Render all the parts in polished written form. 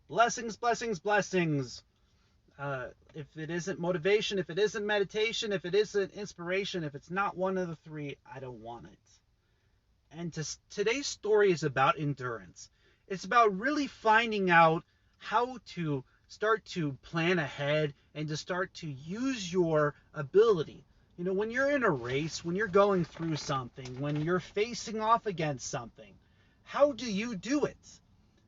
Blessings, blessings, blessings. If it isn't motivation, if it isn't meditation, if it isn't inspiration, if it's not one of the three, I don't want it. And today's story is about endurance. It's about really finding out how to start to plan ahead and to start to use your ability. When you're in a race, when you're going through something, when you're facing off against something, how do you do it?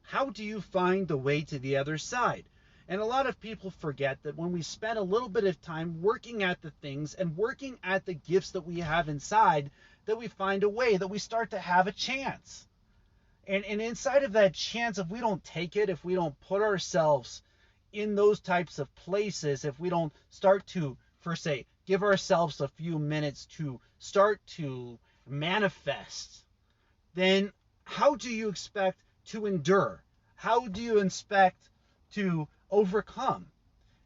How do you find the way to the other side? And a lot of people forget that when we spend a little bit of time working at the things and working at the gifts that we have inside, that we find a way, that we start to have a chance. And inside of that chance, if we don't take it, if we don't put ourselves in those types of places, if we don't start to, for say, give ourselves a few minutes to start to manifest, then how do you expect to endure? How do you expect to overcome?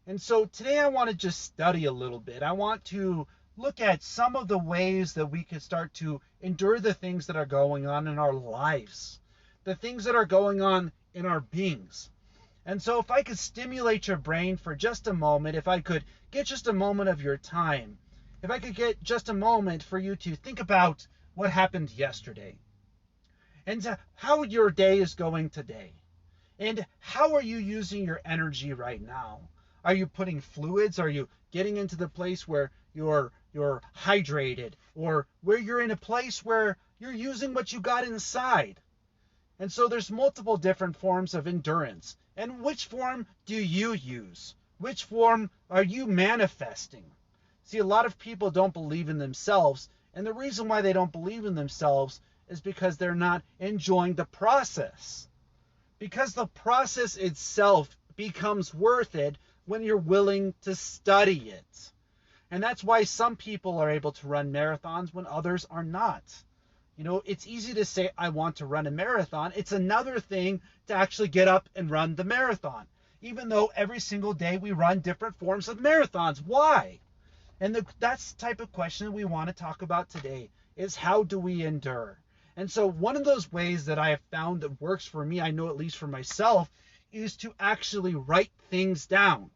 And so today I want to just study a little bit. I want to look at some of the ways that we can start to endure the things that are going on in our lives, the things that are going on in our beings. And so if I could stimulate your brain for just a moment, if I could get just a moment of your time, if I could get just a moment for you to think about what happened yesterday, and how your day is going today. And how are you using your energy right now? Are you putting fluids? Are you getting into the place where you're hydrated, or where you're in a place where you're using what you got inside? And so there's multiple different forms of endurance. And which form do you use? Which form are you manifesting? See, a lot of people don't believe in themselves, and the reason why they don't believe in themselves is because they're not enjoying the process. Because the process itself becomes worth it when you're willing to study it. And that's why some people are able to run marathons when others are not. It's easy to say, I want to run a marathon. It's another thing to actually get up and run the marathon. Even though every single day we run different forms of marathons. Why? And that's the type of question that we want to talk about today, is how do we endure? And so one of those ways that I have found that works for me, I know at least for myself, is to actually write things down,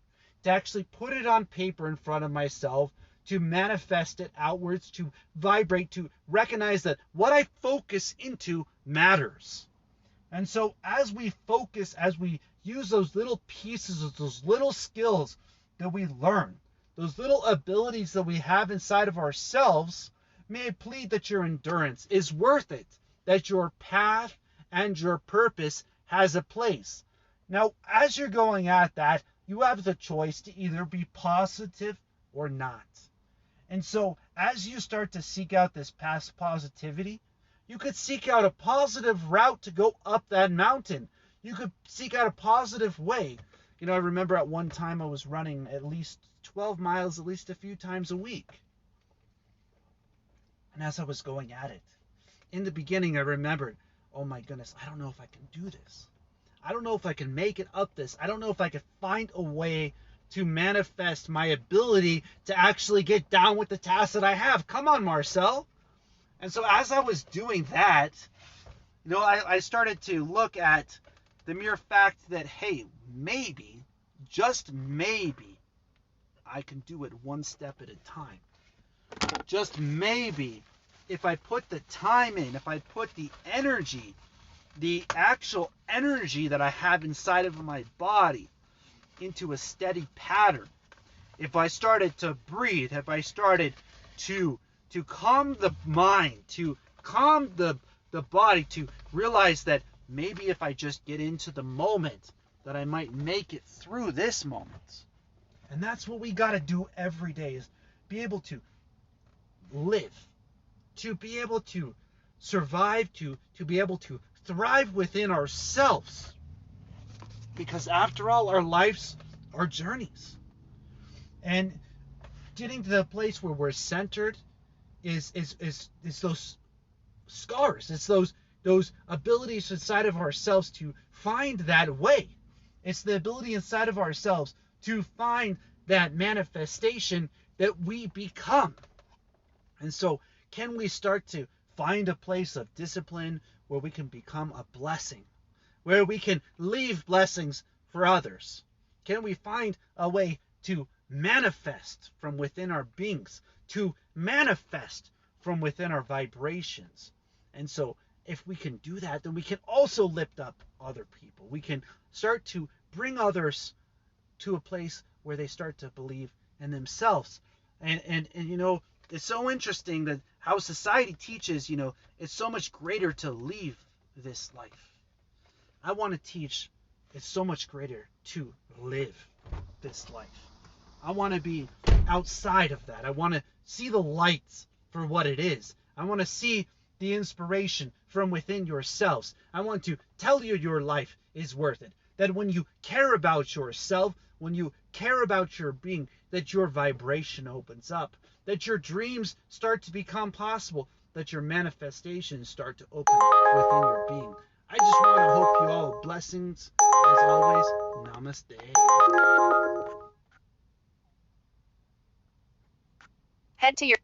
to actually put it on paper in front of myself, to manifest it outwards, to vibrate, to recognize that what I focus into matters. And so as we focus, as we use those little pieces, those little skills that we learn, those little abilities that we have inside of ourselves, may I plead that your endurance is worth it, that your path and your purpose has a place. Now, as you're going at that, you have the choice to either be positive or not. And so, as you start to seek out this past positivity, you could seek out a positive route to go up that mountain. You could seek out a positive way. I remember at one time I was running at least 12 miles at least a few times a week. And as I was going at it, in the beginning I remembered, oh my goodness, I don't know if I can do this. I don't know if I can make it up this. I don't know if I can find a way to manifest my ability to actually get down with the task that I have. Come on, Marcel. And so as I was doing that, I started to look at the mere fact that, hey, maybe, just maybe, I can do it one step at a time. Just maybe, if I put the time in, if I put the energy, the actual energy that I have inside of my body into a steady pattern, if I started to breathe, if I started to calm the mind, to calm the body, to realize that maybe if I just get into the moment, that I might make it through this moment. And that's what we got to do every day, is be able to live, to be able to survive, to be able to thrive within ourselves. Because after all, our lives are journeys. And getting to the place where we're centered is those scars. It's those abilities inside of ourselves to find that way. It's the ability inside of ourselves to find that manifestation that we become. And so, can we start to find a place of discipline where we can become a blessing, where we can leave blessings for others? Can we find a way to manifest from within our beings, to manifest from within our vibrations? And so if we can do that, then we can also lift up other people. We can start to bring others to a place where they start to believe in themselves. And you know, it's so interesting that how society teaches, you know, it's so much greater to leave this life. I want to teach it's so much greater to live this life. I want to be outside of that. I want to see the lights for what it is. I want to see the inspiration from within yourselves. I want to tell you your life is worth it. That when you care about yourself, when you care about your being, that your vibration opens up, that your dreams start to become possible, that your manifestations start to open within your being. I just want to hope you all blessings. As always, namaste. Head to your